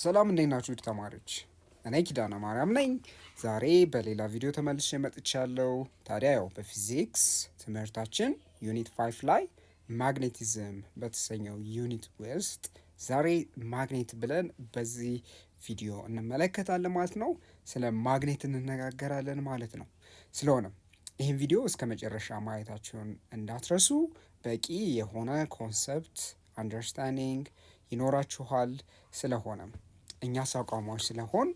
ሰላም እንዴት ናችሁ ተማሪዎች? እኔ ኪዳነ ማርያም ነኝ። ዛሬ በሌላ ቪዲዮ ተመልሼ መጥቻለሁ። ታዲያ ያው በፊዚክስ ትምህርታችን ዩኒት 5 ላይ ማግኔቲዝም በተሰኘው ዩኒት ውስጥ ዛሬ ማግኔት ብለን በዚህ ቪዲዮ እንመለከታለን ማለት ነው። ስለ ማግኔት እንነጋገራለን ማለት ነው። ስለሆነም ይህን ቪዲዮ እስከ መጨረሻ ማየታችሁን እንዳትረሱ። በቂ የሆነ ኮንሰፕት አንደርስታንዲንግ ይኖራችኋል። ስለሆነም እኛ አቋሞች ስለሆን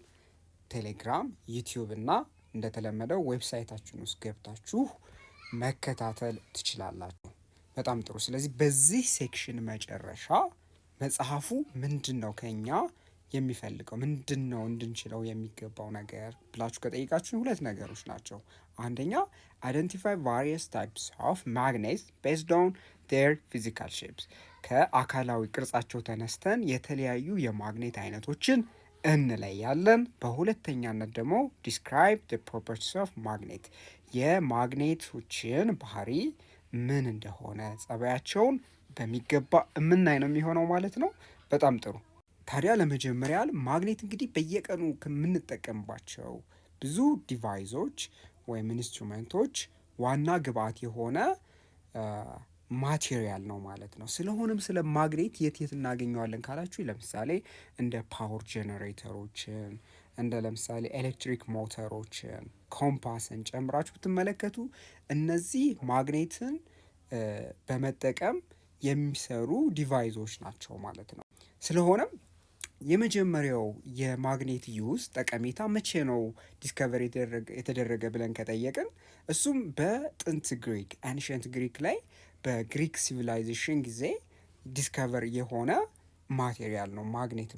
ቴሌግራም፣ ዩቲዩብ እና እንደተለመደው ዌብሳይታችን ውስጥ ገብታችሁ መከታተል ትችላላችሁ። በጣም ጥሩ። ስለዚህ በዚህ ሴክሽን መጨረሻ መጽሐፉ ምንድን ነው ከኛ የሚፈልገው፣ ምንድን ነው እንድንችለው የሚገባው ነገር ብላችሁ ከጠይቃችሁ ሁለት ነገሮች ናቸው። አንደኛ አይደንቲፋይ ቫሪየስ ታይፕስ ኦፍ ማግኔትስ ቤዝድ ኦን ዴር ፊዚካል ሼፕስ፣ ከአካላዊ ቅርጻቸው ተነስተን የተለያዩ የማግኔት አይነቶችን እንለያለን። በሁለተኛነት ደግሞ ዲስክራይብ ዘ ፕሮፐርቲስ ኦፍ ማግኔት፣ የማግኔቶችን ባህሪ ምን እንደሆነ ጸባያቸውን በሚገባ የምናይ ነው የሚሆነው ማለት ነው። በጣም ጥሩ። ታዲያ ለመጀመሪያ ማግኔት እንግዲህ በየቀኑ ከምንጠቀምባቸው ብዙ ዲቫይሶች ወይም ኢንስትሩመንቶች ዋና ግብአት የሆነ ማቴሪያል ነው ማለት ነው። ስለሆነም ስለ ማግኔት የት እናገኘዋለን ካላችሁ ለምሳሌ እንደ ፓወር ጄኔሬተሮችን፣ እንደ ለምሳሌ ኤሌክትሪክ ሞተሮችን፣ ኮምፓስን ጨምራችሁ ብትመለከቱ እነዚህ ማግኔትን በመጠቀም የሚሰሩ ዲቫይሶች ናቸው ማለት ነው። ስለሆነም የመጀመሪያው የማግኔት ዩዝ ጠቀሜታ መቼ ነው ዲስከቨር የተደረገ ብለን ከጠየቅን እሱም በጥንት ግሪክ አንሸንት ግሪክ ላይ በግሪክ ሲቪላይዜሽን ጊዜ ዲስከቨር የሆነ ማቴሪያል ነው ማግኔት።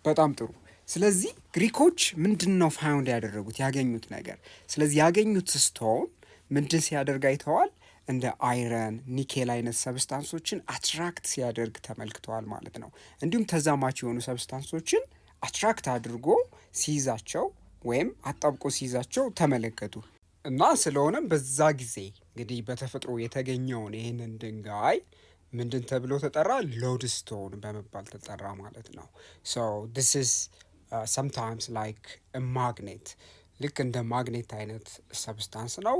በጣም ጥሩ። ስለዚህ ግሪኮች ምንድን ነው ፋውንድ ያደረጉት ያገኙት ነገር? ስለዚህ ያገኙት ስቶን ምንድን ሲያደርግ አይተዋል? እንደ አይረን፣ ኒኬል አይነት ሰብስታንሶችን አትራክት ሲያደርግ ተመልክተዋል ማለት ነው። እንዲሁም ተዛማች የሆኑ ሰብስታንሶችን አትራክት አድርጎ ሲይዛቸው ወይም አጣብቆ ሲይዛቸው ተመለከቱ እና ስለሆነም በዛ ጊዜ እንግዲህ በተፈጥሮ የተገኘውን ይህንን ድንጋይ ምንድን ተብሎ ተጠራ? ሎድስቶን በመባል ተጠራ ማለት ነው። ሶ ዲስ ኢዝ ሰምታይምስ ላይክ ማግኔት፣ ልክ እንደ ማግኔት አይነት ሰብስታንስ ነው።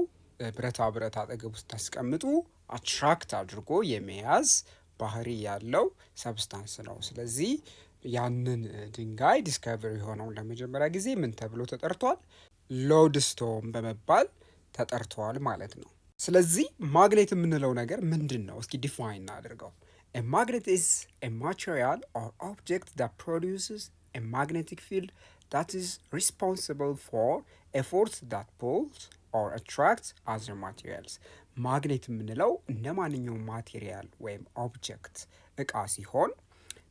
ብረታ ብረት አጠገብ ውስጥ ታስቀምጡ አትራክት አድርጎ የመያዝ ባህሪ ያለው ሰብስታንስ ነው። ስለዚህ ያንን ድንጋይ ዲስከቨሪ የሆነውን ለመጀመሪያ ጊዜ ምን ተብሎ ተጠርቷል? ሎድስቶን በመባል ተጠርቷል ማለት ነው። ስለዚህ ማግኔት የምንለው ነገር ምንድን ነው? እስኪ ዲፋይን እናድርገው። A magnet is a material or object that produces a magnetic field that is responsible for a force that pulls or attracts other materials. ማግኔት የምንለው እንደ ማንኛውም ማቴሪያል ወይም ኦብጀክት እቃ ሲሆን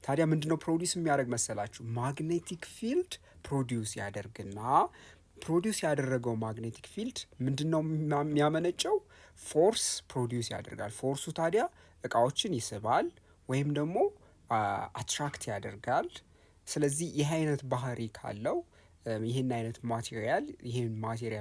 ታዲያ ምንድነው ፕሮዲውስ የሚያደርግ መሰላችሁ? ማግኔቲክ ፊልድ ፕሮዲውስ ያደርግና ፕሮዲውስ ያደረገው ማግኔቲክ ፊልድ ምንድነው የሚያመነጨው? ፎርስ ፕሮዲውስ ያደርጋል። ፎርሱ ታዲያ እቃዎችን ይስባል ወይም ደግሞ አትራክት ያደርጋል። ስለዚህ ይህ አይነት ባህሪ ካለው ይህን አይነት ማቴሪያል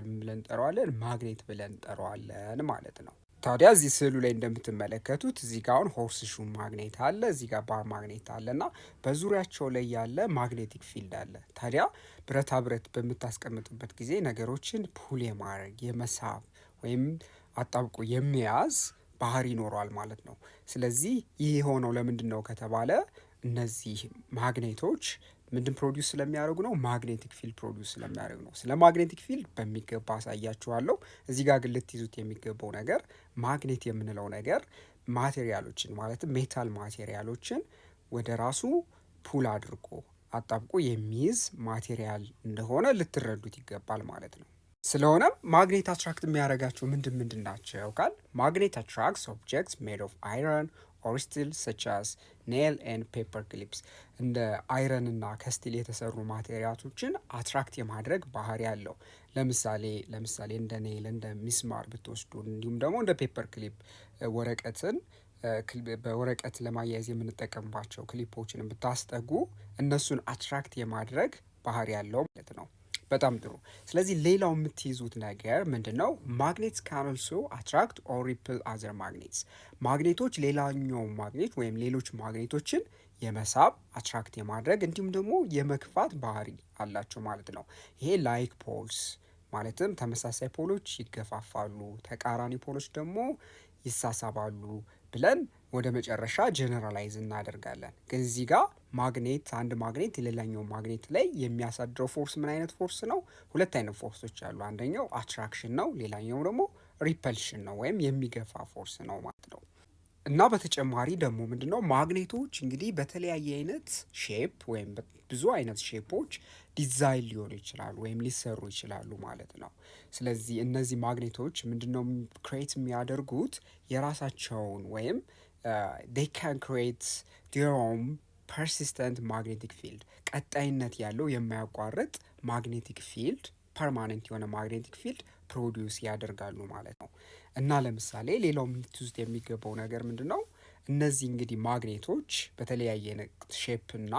ምን ብለን እንጠራዋለን? ማግኔት ብለን እንጠራዋለን ማለት ነው። ታዲያ እዚህ ስዕሉ ላይ እንደምትመለከቱት እዚህ ጋር አሁን ሆርስ ሹ ማግኔት አለ፣ እዚህ ጋር ባር ማግኔት አለ እና በዙሪያቸው ላይ ያለ ማግኔቲክ ፊልድ አለ። ታዲያ ብረታ ብረት በምታስቀምጡበት ጊዜ ነገሮችን ፑል የማድረግ የመሳብ ወይም አጣብቆ የሚያዝ ባህሪ ይኖረዋል ማለት ነው። ስለዚህ ይህ የሆነው ለምንድን ነው ከተባለ እነዚህ ማግኔቶች ምንድን ፕሮዲውስ ስለሚያደርጉ ነው? ማግኔቲክ ፊልድ ፕሮዲውስ ስለሚያደርጉ ነው። ስለ ማግኔቲክ ፊልድ በሚገባ አሳያችኋለሁ። እዚህ ጋር ግን ልትይዙት የሚገባው ነገር ማግኔት የምንለው ነገር ማቴሪያሎችን ማለትም ሜታል ማቴሪያሎችን ወደ ራሱ ፑል አድርጎ አጣብቆ የሚይዝ ማቴሪያል እንደሆነ ልትረዱት ይገባል ማለት ነው። ስለሆነም ማግኔት አትራክት የሚያደርጋቸው ምንድን ናቸው ካል ማግኔት አትራክትስ ኦብጀክትስ ሜድ ኦፍ አይረን ኦር ስቲል ሰች አስ ኔል ኤንድ ፔፐር ክሊፕስ፣ እንደ አይረን እና ከስቲል የተሰሩ ማቴሪያሎችን አትራክት የማድረግ ባህሪ ያለው። ለምሳሌ እንደ ኔል እንደ ሚስማር ብትወስዱ፣ እንዲሁም ደግሞ እንደ ፔፐር ክሊፕ ወረቀትን በወረቀት ለማያያዝ የምንጠቀምባቸው ክሊፖችን ብታስጠጉ እነሱን አትራክት የማድረግ ባህሪ ያለው ማለት ነው። በጣም ጥሩ። ስለዚህ ሌላው የምትይዙት ነገር ምንድን ነው? ማግኔትስ ካን ኦልሶ አትራክት ኦር ሪፕል አዘር ማግኔትስ። ማግኔቶች ሌላኛው ማግኔት ወይም ሌሎች ማግኔቶችን የመሳብ አትራክት የማድረግ እንዲሁም ደግሞ የመክፋት ባህሪ አላቸው ማለት ነው። ይሄ ላይክ ፖልስ ማለትም ተመሳሳይ ፖሎች ይገፋፋሉ፣ ተቃራኒ ፖሎች ደግሞ ይሳሳባሉ ብለን ወደ መጨረሻ ጀነራላይዝ እናደርጋለን። ግን እዚህ ጋር ማግኔት አንድ ማግኔት የሌላኛው ማግኔት ላይ የሚያሳድረው ፎርስ ምን አይነት ፎርስ ነው? ሁለት አይነት ፎርሶች አሉ። አንደኛው አትራክሽን ነው፣ ሌላኛው ደግሞ ሪፐልሽን ነው ወይም የሚገፋ ፎርስ ነው ማለት ነው። እና በተጨማሪ ደግሞ ምንድነው ማግኔቶች እንግዲህ በተለያየ አይነት ሼፕ ወይም ብዙ አይነት ሼፖች ዲዛይን ሊሆኑ ይችላሉ ወይም ሊሰሩ ይችላሉ ማለት ነው። ስለዚህ እነዚህ ማግኔቶች ምንድነው ክሬት የሚያደርጉት የራሳቸውን ወይም they can create their own persistent magnetic field ቀጣይነት ያለው የማያቋርጥ ማግኔቲክ ፊልድ ፐርማነንት የሆነ ማግኔቲክ ፊልድ ፕሮዲውስ ያደርጋሉ ማለት ነው። እና ለምሳሌ ሌላው ምት ውስጥ የሚገባው ነገር ምንድን ነው? እነዚህ እንግዲህ ማግኔቶች በተለያየ ሼፕ እና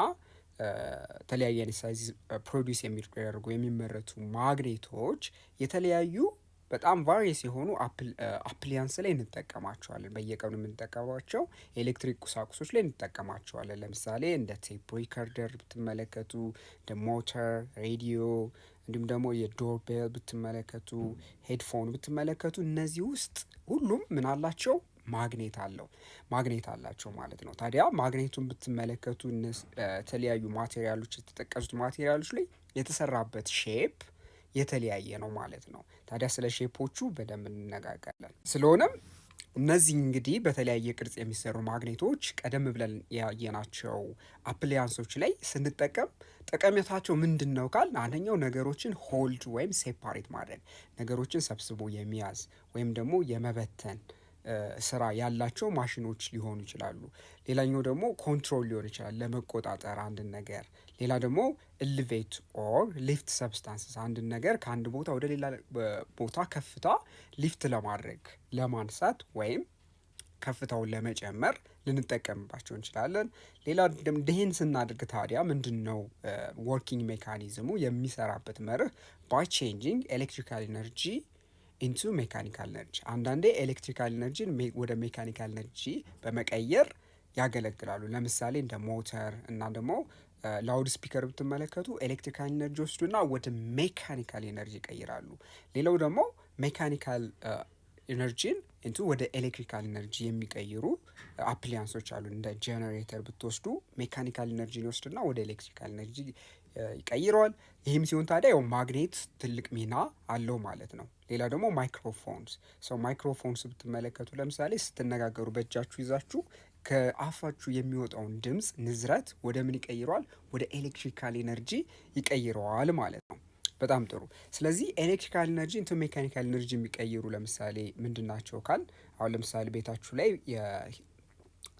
ተለያየ ሳይዝ ፕሮዲውስ የሚደረጉ የሚመረቱ ማግኔቶች የተለያዩ በጣም ቫሪየስ የሆኑ አፕሊያንስ ላይ እንጠቀማቸዋለን። በየቀኑ የምንጠቀማቸው ኤሌክትሪክ ቁሳቁሶች ላይ እንጠቀማቸዋለን። ለምሳሌ እንደ ቴፕ ሪከርደር ብትመለከቱ፣ እንደ ሞተር፣ ሬዲዮ እንዲሁም ደግሞ የዶር ቤል ብትመለከቱ፣ ሄድፎን ብትመለከቱ እነዚህ ውስጥ ሁሉም ምን አላቸው? ማግኔት አላቸው ማለት ነው። ታዲያ ማግኔቱን ብትመለከቱ የተለያዩ ማቴሪያሎች የተጠቀሱት ማቴሪያሎች ላይ የተሰራበት ሼፕ የተለያየ ነው ማለት ነው። ታዲያ ስለ ሼፖቹ በደንብ እንነጋገራለን። ስለሆነም እነዚህ እንግዲህ በተለያየ ቅርጽ የሚሰሩ ማግኔቶች ቀደም ብለን ያየናቸው አፕሊያንሶች ላይ ስንጠቀም ጠቀሜታቸው ምንድን ነው ካል፣ አንደኛው ነገሮችን ሆልድ ወይም ሴፓሬት ማድረግ፣ ነገሮችን ሰብስቦ የሚያዝ ወይም ደግሞ የመበተን ስራ ያላቸው ማሽኖች ሊሆኑ ይችላሉ። ሌላኛው ደግሞ ኮንትሮል ሊሆን ይችላል፣ ለመቆጣጠር አንድን ነገር። ሌላ ደግሞ ኤሊቬት ኦር ሊፍት ሰብስታንስስ፣ አንድን ነገር ከአንድ ቦታ ወደ ሌላ ቦታ ከፍታ ሊፍት ለማድረግ ለማንሳት ወይም ከፍታውን ለመጨመር ልንጠቀምባቸው እንችላለን። ሌላ ይህን ስናደርግ ታዲያ ምንድን ነው ወርኪንግ ሜካኒዝሙ የሚሰራበት መርህ? ባይ ቼንጂንግ ኤሌክትሪካል ኢነርጂ ኢንቱ ሜካኒካል ኤነርጂ። አንዳንዴ ኤሌክትሪካል ኤነርጂን ወደ ሜካኒካል ኤነርጂ በመቀየር ያገለግላሉ። ለምሳሌ እንደ ሞተር እና ደግሞ ላውድ ስፒከር ብትመለከቱ ኤሌክትሪካል ኤነርጂ ወስዱና ወደ ሜካኒካል ኤነርጂ ይቀይራሉ። ሌላው ደግሞ ሜካኒካል ኤነርጂን ኢንቱ ወደ ኤሌክትሪካል ኤነርጂ የሚቀይሩ አፕሊያንሶች አሉ። እንደ ጄኔሬተር ብትወስዱ ሜካኒካል ኤነርጂን ይወስድና ወደ ኤሌክትሪካል ኤነርጂ ይቀይረዋል። ይህም ሲሆን ታዲያ ያው ማግኔት ትልቅ ሚና አለው ማለት ነው። ሌላ ደግሞ ማይክሮፎንስ ብትመለከቱ ለምሳሌ ስትነጋገሩ በእጃችሁ ይዛችሁ ከአፋችሁ የሚወጣውን ድምፅ ንዝረት ወደ ምን ይቀይረዋል? ወደ ኤሌክትሪካል ኤነርጂ ይቀይረዋል ማለት ነው። በጣም ጥሩ። ስለዚህ ኤሌክትሪካል ኤነርጂ ኢንቱ ሜካኒካል ኤነርጂ የሚቀይሩ ለምሳሌ ምንድን ናቸው ካል፣ አሁን ለምሳሌ ቤታችሁ ላይ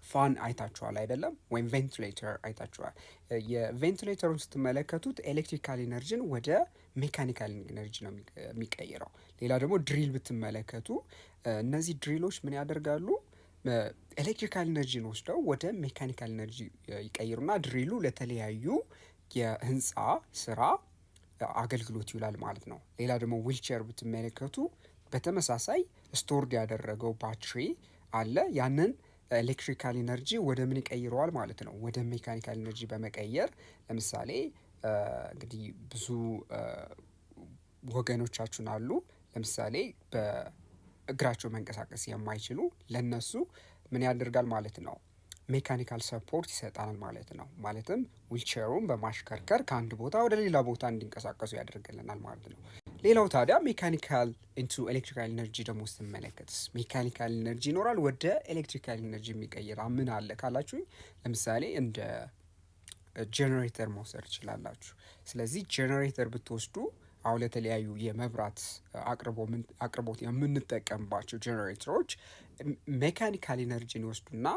ፋን አይታችኋል አይደለም? ወይም ቬንቲሌተር አይታችኋል። የቬንቲሌተሩን ስትመለከቱት ኤሌክትሪካል ኤነርጂን ወደ ሜካኒካል ኤነርጂ ነው የሚቀይረው። ሌላ ደግሞ ድሪል ብትመለከቱ እነዚህ ድሪሎች ምን ያደርጋሉ? ኤሌክትሪካል ኤነርጂን ወስደው ወደ ሜካኒካል ኤነርጂ ይቀይሩና ድሪሉ ለተለያዩ የህንፃ ስራ አገልግሎት ይውላል ማለት ነው። ሌላ ደግሞ ዊልቸር ብትመለከቱ በተመሳሳይ ስቶርድ ያደረገው ባትሪ አለ። ያንን ኤሌክትሪካል ኤነርጂ ወደ ምን ይቀይረዋል ማለት ነው? ወደ ሜካኒካል ኤነርጂ በመቀየር ለምሳሌ እንግዲህ ብዙ ወገኖቻችን አሉ። ለምሳሌ በእግራቸው መንቀሳቀስ የማይችሉ ለነሱ ምን ያደርጋል ማለት ነው? ሜካኒካል ሰፖርት ይሰጣል ማለት ነው። ማለትም ዊልቸሩን በማሽከርከር ከአንድ ቦታ ወደ ሌላ ቦታ እንዲንቀሳቀሱ ያደርግልናል ማለት ነው። ሌላው ታዲያ ሜካኒካል ኢንቱ ኤሌክትሪካል ኤነርጂ ደግሞ ስትመለከትስ ሜካኒካል ኤነርጂ ይኖራል ወደ ኤሌክትሪካል ኤነርጂ የሚቀይር ምን አለ ካላችሁኝ፣ ለምሳሌ እንደ ጄኔሬተር መውሰድ ትችላላችሁ። ስለዚህ ጄኔሬተር ብትወስዱ አሁን ለተለያዩ የመብራት አቅርቦት የምንጠቀምባቸው ጄኔሬተሮች ሜካኒካል ኤነርጂን ይወስዱና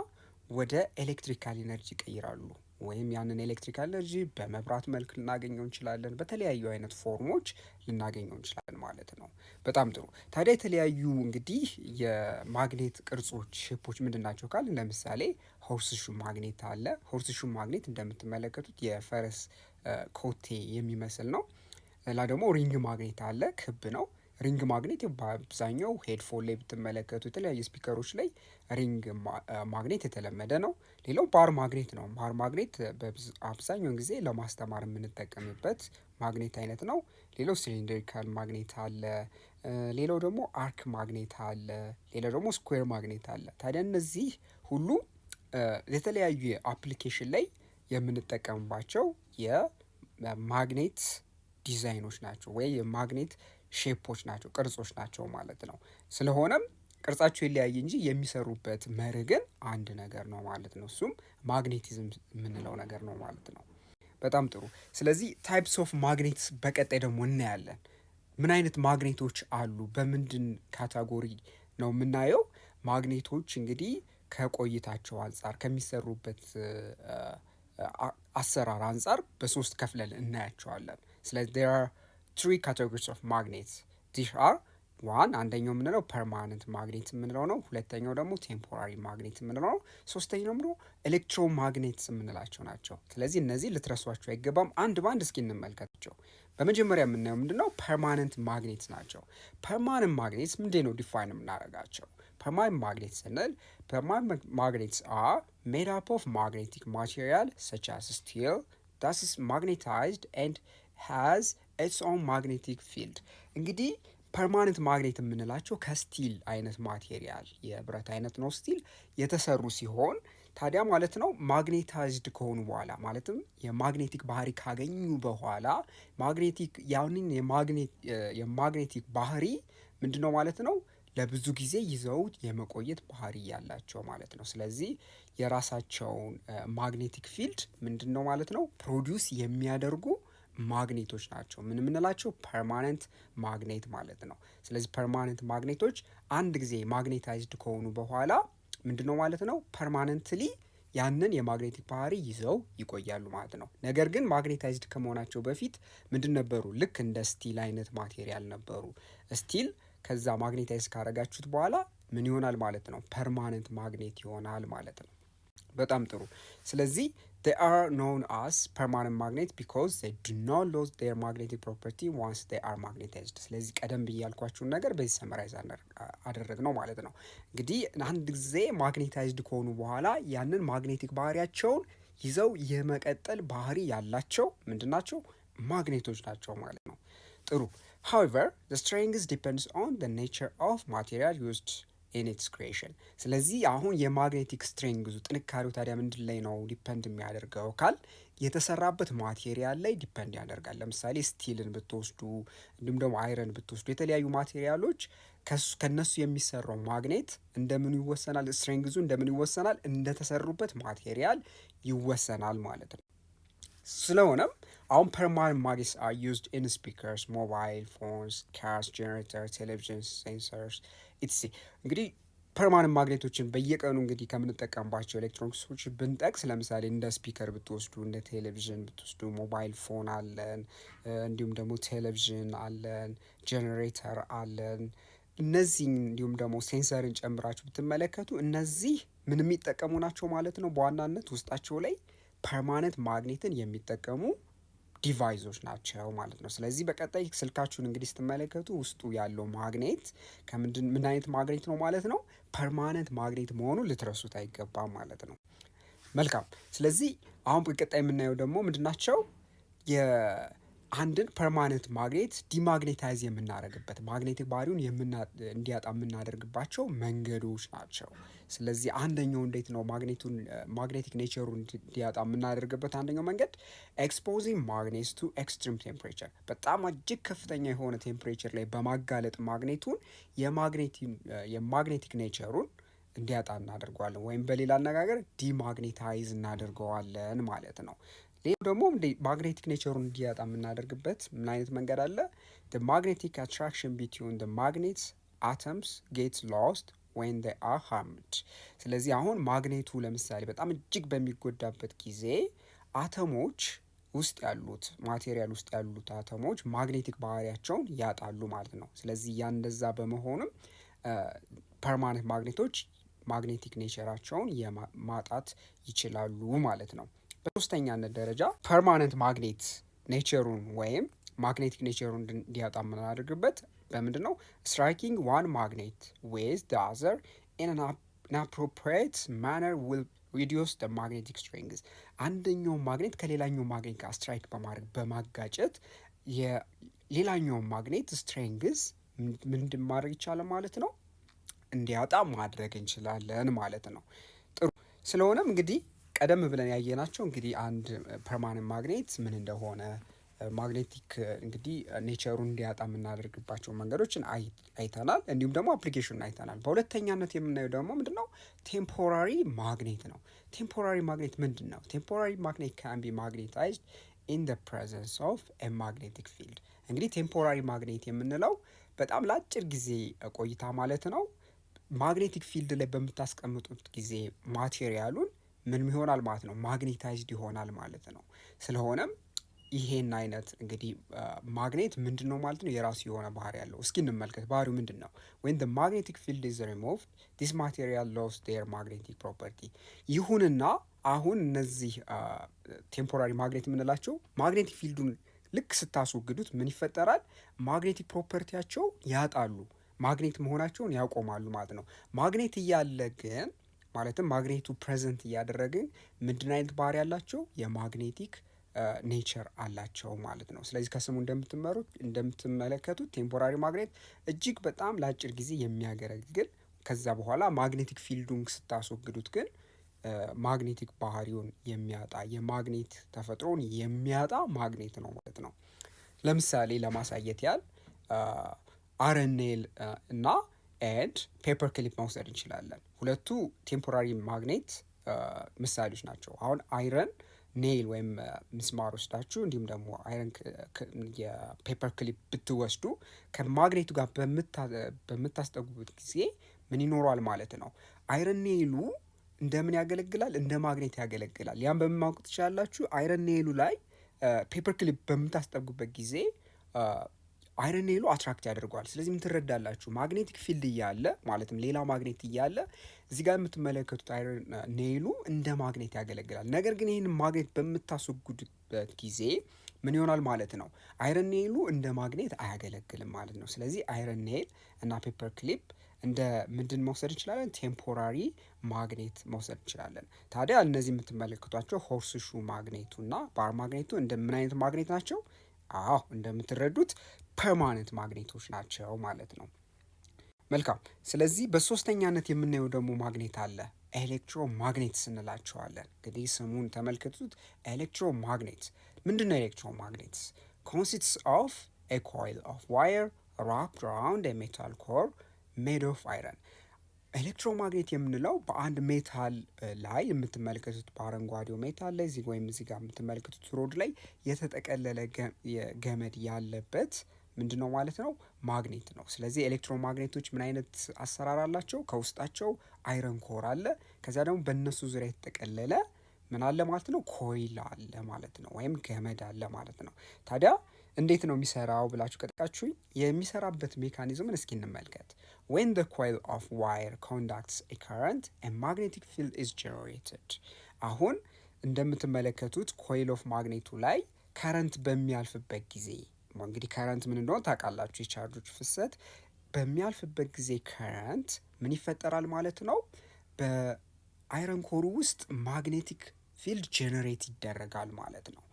ወደ ኤሌክትሪካል ኤነርጂ ይቀይራሉ። ወይም ያንን ኤሌክትሪካል ኤነርጂ በመብራት መልክ ልናገኘው እንችላለን፣ በተለያዩ አይነት ፎርሞች ልናገኘው እንችላለን ማለት ነው። በጣም ጥሩ። ታዲያ የተለያዩ እንግዲህ የማግኔት ቅርጾች ሼፖች ምንድን ናቸው ካል፣ ለምሳሌ ሆርስሹ ማግኔት አለ። ሆርስሹ ማግኔት እንደምትመለከቱት የፈረስ ኮቴ የሚመስል ነው። ሌላ ደግሞ ሪንግ ማግኔት አለ፣ ክብ ነው። ሪንግ ማግኔት በአብዛኛው ሄድፎን ላይ ብትመለከቱ የተለያዩ ስፒከሮች ላይ ሪንግ ማግኔት የተለመደ ነው። ሌላው ባር ማግኔት ነው። ባር ማግኔት አብዛኛውን ጊዜ ለማስተማር የምንጠቀምበት ማግኔት አይነት ነው። ሌላው ሲሊንድሪካል ማግኔት አለ። ሌላው ደግሞ አርክ ማግኔት አለ። ሌላው ደግሞ ስኩዌር ማግኔት አለ። ታዲያ እነዚህ ሁሉ የተለያዩ አፕሊኬሽን ላይ የምንጠቀምባቸው የማግኔት ዲዛይኖች ናቸው ወይ የማግኔት ሼፖች ናቸው፣ ቅርጾች ናቸው ማለት ነው። ስለሆነም ቅርጻቸው ይለያይ እንጂ የሚሰሩበት መርህ ግን አንድ ነገር ነው ማለት ነው። እሱም ማግኔቲዝም የምንለው ነገር ነው ማለት ነው። በጣም ጥሩ። ስለዚህ ታይፕስ ኦፍ ማግኔትስ በቀጣይ ደግሞ እናያለን። ምን አይነት ማግኔቶች አሉ? በምንድን ካታጎሪ ነው የምናየው? ማግኔቶች እንግዲህ ከቆይታቸው አንጻር ከሚሰሩበት አሰራር አንጻር በሶስት ከፍለን እናያቸዋለን። ስለዚህ there are three categories of magnets. these are ዋን አንደኛው የምንለው ፐርማነንት ማግኔት የምንለው ነው። ሁለተኛው ደግሞ ቴምፖራሪ ማግኔት የምንለው ነው። ሶስተኛው ደግሞ ኤሌክትሮ ማግኔትስ የምንላቸው ናቸው። ስለዚህ እነዚህ ልትረሷቸው አይገባም። አንድ በአንድ እስኪ እንመልከታቸው። በመጀመሪያ የምናየው ምንድነው? ፐርማነንት ማግኔትስ ናቸው። ፐርማነንት ማግኔትስ ምንድን ነው ዲፋይን የምናደርጋቸው? permanent magnets ስንል permanent magnets are made up of magnetic material such as steel that is magnetized and has its own magnetic field። እንግዲህ ፐርማነንት ማግኔት የምንላቸው ከስቲል አይነት ማቴሪያል የብረት አይነት ነው ስቲል የተሰሩ ሲሆን ታዲያ ማለት ነው ማግኔታይዝድ ከሆኑ በኋላ ማለትም የማግኔቲክ ባህሪ ካገኙ በኋላ ማግኔቲክ ያንን የማግኔቲክ ባህሪ ምንድነው ማለት ነው ለብዙ ጊዜ ይዘውት የመቆየት ባህሪ ያላቸው ማለት ነው። ስለዚህ የራሳቸውን ማግኔቲክ ፊልድ ምንድነው ማለት ነው ፕሮዲውስ የሚያደርጉ ማግኔቶች ናቸው። ምን የምንላቸው? ፐርማነንት ማግኔት ማለት ነው። ስለዚህ ፐርማነንት ማግኔቶች አንድ ጊዜ ማግኔታይዝድ ከሆኑ በኋላ ምንድነው ማለት ነው ፐርማነንትሊ ያንን የማግኔቲክ ባህሪ ይዘው ይቆያሉ ማለት ነው። ነገር ግን ማግኔታይዝድ ከመሆናቸው በፊት ምንድን ነበሩ? ልክ እንደ ስቲል አይነት ማቴሪያል ነበሩ። ስቲል ከዛ ማግኔታይዝ ካረጋችሁት በኋላ ምን ይሆናል ማለት ነው? ፐርማነንት ማግኔት ይሆናል ማለት ነው። በጣም ጥሩ። ስለዚህ they are known as permanent magnet because they do not lose their magnetic property once they are magnetized። ስለዚህ ቀደም ብዬ ያልኳችሁን ነገር በዚህ ሰመራይዝ አደረግ ነው ማለት ነው። እንግዲህ አንድ ጊዜ ማግኔታይዝድ ከሆኑ በኋላ ያንን ማግኔቲክ ባህሪያቸውን ይዘው የመቀጠል ባህሪ ያላቸው ምንድናቸው? ማግኔቶች ናቸው ማለት ነው። ጥሩ። however the strength depends on the nature of material used in its creation። ስለዚህ አሁን የማግኔቲክ ስትሬንግዙ ጥንካሬው ታዲያ ምንድን ላይ ነው ዲፐንድ የሚያደርገው ካል የተሰራበት ማቴሪያል ላይ ዲፐንድ ያደርጋል። ለምሳሌ ስቲልን ብትወስዱ እንዲሁም ደግሞ አይረን ብትወስዱ የተለያዩ ማቴሪያሎች ከነሱ የሚሰራው ማግኔት እንደምን ይወሰናል? ስትሬንግዙ እንደምን ይወሰናል? እንደተሰሩበት ማቴሪያል ይወሰናል ማለት ነው። ስለሆነም አሁን permanent magnets are used in speakers, mobile phones, cars, generators, television, sensors etc። እንግዲህ ፐርማነንት ማግኔቶችን በየቀኑ እንግዲህ ከምንጠቀምባቸው ኤሌክትሮኒክሶች ብንጠቅስ ለምሳሌ እንደ ስፒከር ብትወስዱ፣ እንደ ቴሌቪዥን ብትወስዱ፣ ሞባይል ፎን አለን፣ እንዲሁም ደግሞ ቴሌቪዥን አለን፣ ጄኔሬተር አለን። እነዚህ እንዲሁም ደግሞ ሴንሰርን ጨምራችሁ ብትመለከቱ እነዚህ ምን የሚጠቀሙ ናቸው ማለት ነው? በዋናነት ውስጣቸው ላይ ፐርማነንት ማግኔትን የሚጠቀሙ ዲቫይሶች ናቸው ማለት ነው። ስለዚህ በቀጣይ ስልካችሁን እንግዲህ ስትመለከቱ ውስጡ ያለው ማግኔት ምን አይነት ማግኔት ነው ማለት ነው? ፐርማነንት ማግኔት መሆኑን ልትረሱት አይገባም ማለት ነው። መልካም። ስለዚህ አሁን በቀጣይ የምናየው ደግሞ ምንድናቸው? አንድን ፐርማነንት ማግኔት ዲማግኔታይዝ የምናደርግበት ማግኔቲክ ባህሪውን እንዲያጣ የምናደርግባቸው መንገዶች ናቸው። ስለዚህ አንደኛው እንዴት ነው ማግኔቲክ ኔቸሩን እንዲያጣ የምናደርግበት አንደኛው መንገድ ኤክስፖዚንግ ማግኔትስ ቱ ኤክስትሪም ቴምፕሬቸር፣ በጣም እጅግ ከፍተኛ የሆነ ቴምፕሬቸር ላይ በማጋለጥ ማግኔቱን የማግኔቲክ ኔቸሩን እንዲያጣ እናደርገዋለን፣ ወይም በሌላ አነጋገር ዲማግኔታይዝ እናደርገዋለን ማለት ነው። ሌላው ደግሞ ማግኔቲክ ኔቸሩን እንዲያጣ የምናደርግበት ምን አይነት መንገድ አለ? the magnetic attraction between the magnets atoms gets lost when they are harmed። ስለዚህ አሁን ማግኔቱ ለምሳሌ በጣም እጅግ በሚጎዳበት ጊዜ አተሞች ውስጥ ያሉት ማቴሪያል ውስጥ ያሉት አተሞች ማግኔቲክ ባህሪያቸውን ያጣሉ ማለት ነው። ስለዚህ ያ እንደዛ በመሆኑም ፐርማነንት ማግኔቶች ማግኔቲክ ኔቸራቸውን ማጣት ይችላሉ ማለት ነው። በሶስተኛነት ደረጃ ፐርማነንት ማግኔት ኔቸሩን ወይም ማግኔቲክ ኔቸሩን እንዲያጣ የምናደርግበት በምንድን ነው? ስትራይኪንግ ዋን ማግኔት ዊዝ ደ አዘር ኢን አን አፕሮፕሪየት ማነር ዊል ሪዲዩስ ደ ማግኔቲክ ስትሪንግስ። አንደኛው ማግኔት ከሌላኛው ማግኔት ጋር ስትራይክ በማድረግ በማጋጨት የሌላኛውን ማግኔት ስትሪንግስ ምንድን ማድረግ ይቻላል ማለት ነው? እንዲያጣ ማድረግ እንችላለን ማለት ነው። ጥሩ። ስለሆነም እንግዲህ ቀደም ብለን ያየናቸው እንግዲህ አንድ ፐርማነንት ማግኔት ምን እንደሆነ ማግኔቲክ እንግዲህ ኔቸሩን እንዲያጣ የምናደርግባቸው መንገዶችን አይተናል። እንዲሁም ደግሞ አፕሊኬሽን አይተናል። በሁለተኛነት የምናየው ደግሞ ምንድን ነው? ቴምፖራሪ ማግኔት ነው። ቴምፖራሪ ማግኔት ምንድን ነው? ቴምፖራሪ ማግኔት ካን ቢ ማግኔታይዝድ ኢን ደ ፕሬዘንስ ኦፍ ኤ ማግኔቲክ ፊልድ። እንግዲህ ቴምፖራሪ ማግኔት የምንለው በጣም ለአጭር ጊዜ ቆይታ ማለት ነው። ማግኔቲክ ፊልድ ላይ በምታስቀምጡት ጊዜ ማቴሪያሉን ምን ይሆናል ማለት ነው? ማግኔታይዝድ ይሆናል ማለት ነው። ስለሆነም ይሄን አይነት እንግዲህ ማግኔት ምንድን ነው ማለት ነው? የራሱ የሆነ ባህሪ ያለው። እስኪ እንመልከት። ባህሪው ምንድን ነው? when the magnetic field is removed this material lost their magnetic property። ይሁንና አሁን እነዚህ ቴምፖራሪ ማግኔት የምንላቸው ማግኔቲክ ፊልዱን ልክ ስታስወግዱት ምን ይፈጠራል? ማግኔቲክ ፕሮፐርቲያቸው ያጣሉ፣ ማግኔት መሆናቸውን ያቆማሉ ማለት ነው። ማግኔት እያለ ግን ማለትም ማግኔቱ ፕሬዘንት እያደረግን ምንድን አይነት ባህሪ ያላቸው? የማግኔቲክ ኔቸር አላቸው ማለት ነው። ስለዚህ ከስሙ እንደምትመለከቱት ቴምፖራሪ ማግኔት እጅግ በጣም ለአጭር ጊዜ የሚያገለግል ከዛ በኋላ ማግኔቲክ ፊልዱን ስታስወግዱት ግን ማግኔቲክ ባህሪውን የሚያጣ የማግኔት ተፈጥሮን የሚያጣ ማግኔት ነው ማለት ነው። ለምሳሌ ለማሳየት ያህል አረኔል እና ኤንድ ፔፐር ክሊፕ መውሰድ እንችላለን። ሁለቱ ቴምፖራሪ ማግኔት ምሳሌዎች ናቸው። አሁን አይረን ኔይል ወይም ምስማር ወስዳችሁ እንዲሁም ደግሞ አይረን የፔፐር ክሊፕ ብትወስዱ ከማግኔቱ ጋር በምታስጠጉበት ጊዜ ምን ይኖረዋል ማለት ነው? አይረን ኔይሉ እንደምን ያገለግላል? እንደ ማግኔት ያገለግላል። ያን በምን ማወቅ ትችላላችሁ? አይረን ኔይሉ ላይ ፔፐር ክሊፕ በምታስጠጉበት ጊዜ አይረን ኔይሉ አትራክት ያደርገዋል። ስለዚህ ምን ትረዳላችሁ? ማግኔቲክ ፊልድ እያለ ማለትም ሌላ ማግኔት እያለ እዚህ ጋር የምትመለከቱት አይረን ኔይሉ እንደ ማግኔት ያገለግላል። ነገር ግን ይህን ማግኔት በምታስወግዱበት ጊዜ ምን ይሆናል ማለት ነው? አይረን ኔይሉ እንደ ማግኔት አያገለግልም ማለት ነው። ስለዚህ አይረን ኔይል እና ፔፐር ክሊፕ እንደ ምንድን መውሰድ እንችላለን? ቴምፖራሪ ማግኔት መውሰድ እንችላለን። ታዲያ እነዚህ የምትመለከቷቸው ሆርስ ሹ ማግኔቱ እና ባር ማግኔቱ እንደ ምን አይነት ማግኔት ናቸው? አዎ እንደምትረዱት ፐርማነንት ማግኔቶች ናቸው ማለት ነው። መልካም። ስለዚህ በሶስተኛነት የምናየው ደግሞ ማግኔት አለ። ኤሌክትሮ ማግኔትስ እንላቸዋለን። እንግዲህ ስሙን ተመልከቱት። ኤሌክትሮ ማግኔት ምንድን ነው? ኤሌክትሮ ማግኔትስ consists of a coil of wire wrapped around a metal core made of iron። ኤሌክትሮማግኔት የምንለው በአንድ ሜታል ላይ የምትመለከቱት በአረንጓዴው ሜታል ላይ ወይም እዚህ ጋር የምትመለከቱት ሮድ ላይ የተጠቀለለ ገመድ ያለበት ምንድን ነው ማለት ነው? ማግኔት ነው። ስለዚህ ኤሌክትሮማግኔቶች ምን አይነት አሰራር አላቸው? ከውስጣቸው አይረን ኮር አለ። ከዚያ ደግሞ በእነሱ ዙሪያ የተጠቀለለ ምን አለ ማለት ነው? ኮይል አለ ማለት ነው፣ ወይም ገመድ አለ ማለት ነው። ታዲያ እንዴት ነው የሚሰራው ብላችሁ ከጠቃችሁኝ የሚሰራበት ሜካኒዝምን እስኪ እንመልከት። when the coil of wire conducts a current a magnetic field is generated። አሁን እንደምትመለከቱት ኮይል ኦፍ ማግኔቱ ላይ ከረንት በሚያልፍበት ጊዜ እንግዲህ ከረንት ምን እንደሆነ ታውቃላችሁ። የቻርጆች ፍሰት በሚያልፍበት ጊዜ ከረንት ምን ይፈጠራል ማለት ነው? በአይረን ኮሩ ውስጥ ማግኔቲክ ፊልድ ጀነሬት ይደረጋል ማለት ነው።